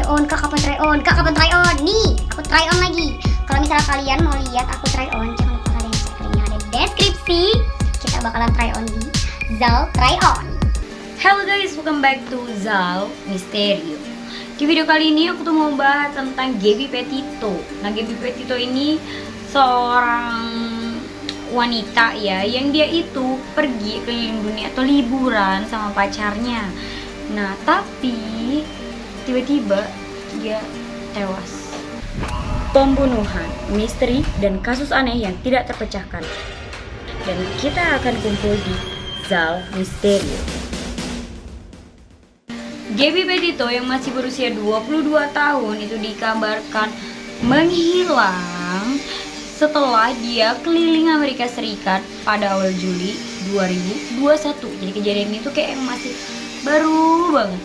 Kak kapan try on? Kak kapan try on? Nih, aku try on lagi. Kalau misalnya kalian mau lihat aku try on, jangan lupa kalian cek linknya ada di deskripsi. Kita bakalan try on di Zal Try On. Hello guys, welcome back to Zal Misterio. Di video kali ini aku tuh mau bahas tentang Gabby Petito. Nah, Gabby Petito ini seorang wanita ya, yang dia itu pergi keliling dunia atau liburan sama pacarnya. Nah, tapi tiba-tiba dia tewas. Pembunuhan, misteri, dan kasus aneh yang tidak terpecahkan. Dan kita akan kumpul di Zal Misterio. Gabby Petito yang masih berusia 22 tahun itu dikabarkan menghilang setelah dia keliling Amerika Serikat pada awal Juli 2021. Jadi kejadian itu kayak masih baru banget.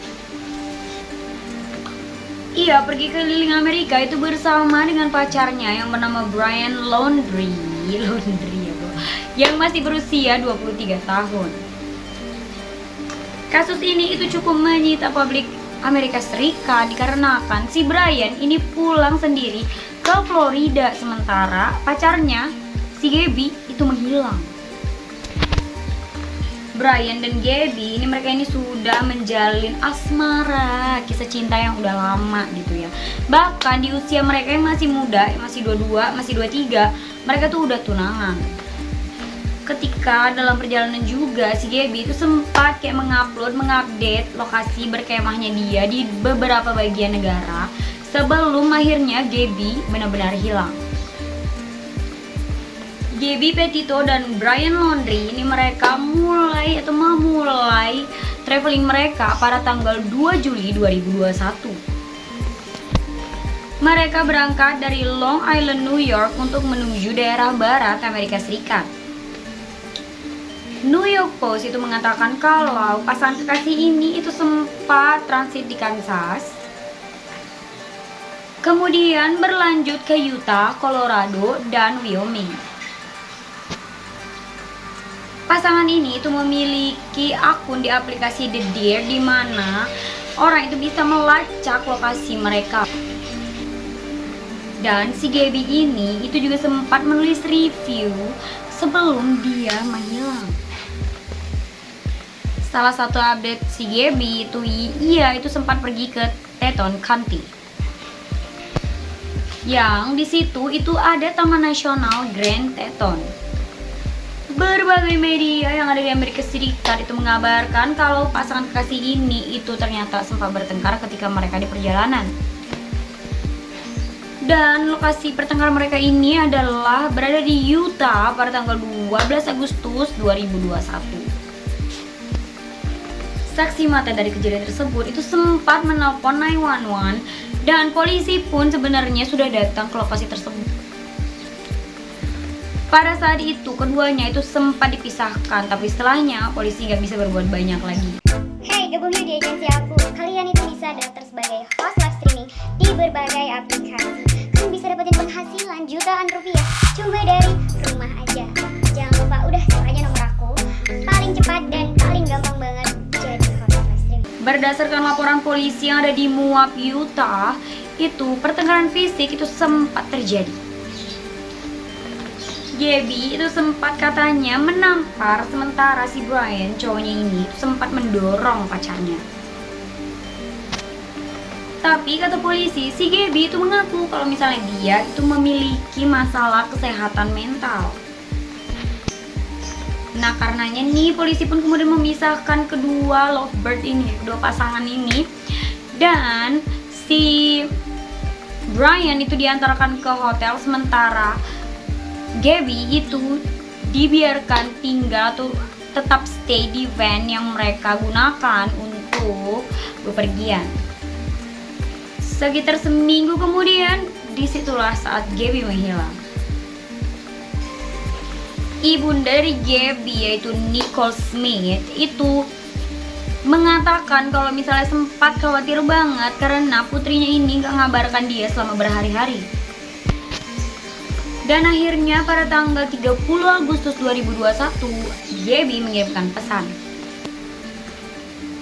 Ia pergi keliling Amerika itu bersama dengan pacarnya yang bernama Brian Laundrie ya bro, yang masih berusia 23 tahun. Kasus ini itu cukup menyita publik Amerika Serikat dikarenakan si Brian ini pulang sendiri ke Florida sementara pacarnya si Gabby itu menghilang. Brian dan Gabby mereka ini sudah menjalin asmara, kisah cinta yang udah lama gitu ya. Bahkan di usia mereka yang masih muda, masih 22, masih 23, mereka tuh udah tunangan. Ketika dalam perjalanan juga si Gabby itu sempat kayak mengupdate lokasi berkemahnya dia di beberapa bagian negara sebelum akhirnya Gabby benar-benar hilang. Gabby Petito dan Brian Laundrie ini mereka memulai traveling mereka pada tanggal 2 Juli 2021. Mereka berangkat dari Long Island, New York untuk menuju daerah barat Amerika Serikat. New York Post itu mengatakan kalau pasangan kekasih ini itu sempat transit di Kansas, kemudian berlanjut ke Utah, Colorado, dan Wyoming. Pasangan ini itu memiliki akun di aplikasi The Deer di mana orang itu bisa melacak lokasi mereka. Dan si Gabby ini itu juga sempat menulis review sebelum dia menghilang. Salah satu update si Gabby itu ia itu sempat pergi ke Teton County. Yang di situ itu ada Taman Nasional Grand Teton. Berbagai media yang ada di Amerika Serikat itu mengabarkan kalau pasangan kekasih ini itu ternyata sempat bertengkar ketika mereka di perjalanan. Dan lokasi pertengkaran mereka ini adalah berada di Utah pada tanggal 12 Agustus 2021. Saksi mata dari kejadian tersebut itu sempat menelpon 911 dan polisi pun sebenarnya sudah datang ke lokasi tersebut. Pada saat itu keduanya itu sempat dipisahkan, tapi setelahnya polisi nggak bisa berbuat banyak lagi. Hey, gabung yuk di agensi aku. Kalian itu bisa daftar sebagai host live streaming di berbagai aplikasi. Kalian bisa dapetin penghasilan jutaan rupiah cuma dari rumah aja. Jangan lupa udah setor aja nomor aku. Paling cepat dan paling gampang banget jadi host live streaming. Berdasarkan laporan polisi yang ada di Moab, Utah, itu pertengkaran fisik itu sempat terjadi. Gabby itu sempat katanya menampar sementara si Brian cowoknya ini sempat mendorong pacarnya. Tapi kata polisi, si Gabby itu mengaku kalau misalnya dia itu memiliki masalah kesehatan mental. Nah, karenanya nih polisi pun kemudian memisahkan kedua lovebird ini, kedua pasangan ini, dan si Brian itu diantarkan ke hotel sementara Gabby itu dibiarkan tinggal atau tetap stay di van yang mereka gunakan untuk bepergian. Sekitar seminggu kemudian, disitulah saat Gabby menghilang. Ibunda dari Gabby yaitu Nicole Smith itu mengatakan kalau misalnya sempat khawatir banget karena putrinya ini gak ngabarkan dia selama berhari-hari. Dan akhirnya pada tanggal 30 Agustus 2021, Gabby mengirimkan pesan.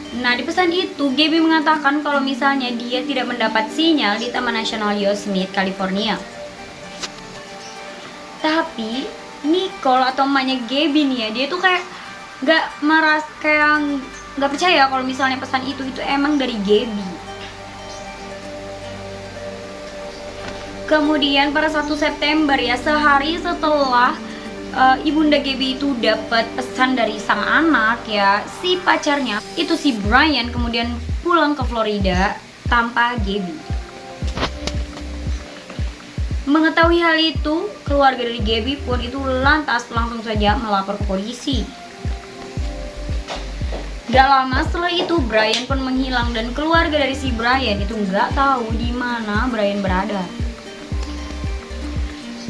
Nah, di pesan itu Gaby mengatakan kalau misalnya dia tidak mendapat sinyal di Taman Nasional Yosemite, California. Tapi Nicole atau emaknya Gaby nih ya, dia tuh kayak nggak percaya kalau misalnya pesan itu emang dari Gaby. Kemudian pada 1 September ya, sehari setelah ibunda Gaby itu dapat pesan dari sang anak ya, si pacarnya itu si Brian kemudian pulang ke Florida tanpa Gaby. Mengetahui hal itu, keluarga dari Gaby pun itu lantas langsung saja melapor ke polisi. Gak lama setelah itu Brian pun menghilang dan keluarga dari si Brian itu nggak tahu di mana Brian berada.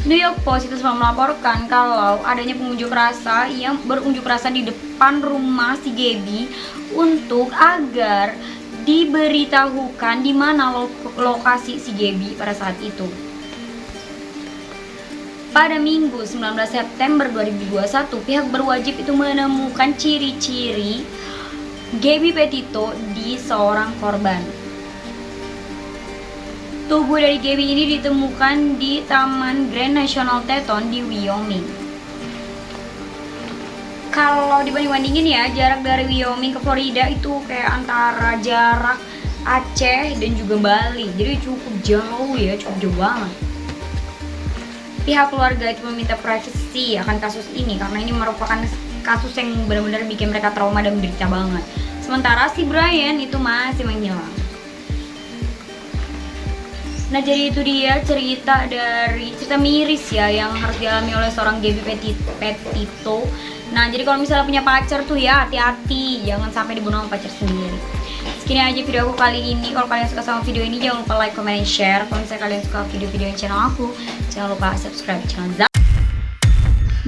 New York Post itu sempat melaporkan kalau adanya pengunjuk rasa yang berunjuk rasa di depan rumah si Gaby untuk agar diberitahukan di mana lokasi si Gaby pada saat itu. Pada Minggu 19 September 2021, pihak berwajib itu menemukan ciri-ciri Gaby Petito di seorang korban. Tubuh dari Gaby ini ditemukan di Taman Grand National Teton di Wyoming. Kalau dibanding-bandingin ya, jarak dari Wyoming ke Florida itu kayak antara jarak Aceh dan juga Bali. Jadi cukup jauh ya, cukup jauh banget. Pihak keluarga itu meminta privasi akan kasus ini karena ini merupakan kasus yang benar-benar bikin mereka trauma dan menderita banget. Sementara si Brian itu masih menghilang. Nah, jadi itu dia cerita miris ya yang harus dialami oleh seorang Gaby Petito. Nah, jadi kalau misalnya punya pacar tuh ya hati-hati, jangan sampai dibunuh sama pacar sendiri. Segini aja video aku kali ini. Kalau kalian suka sama video ini jangan lupa like, comment, dan share. Kalau misalnya kalian suka video-video channel aku, jangan lupa subscribe channel Zal.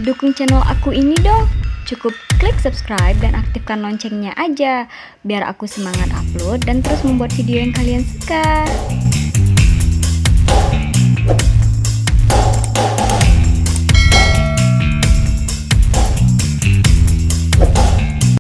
Dukung channel aku ini dong. Cukup klik subscribe dan aktifkan loncengnya aja biar aku semangat upload dan terus membuat video yang kalian suka.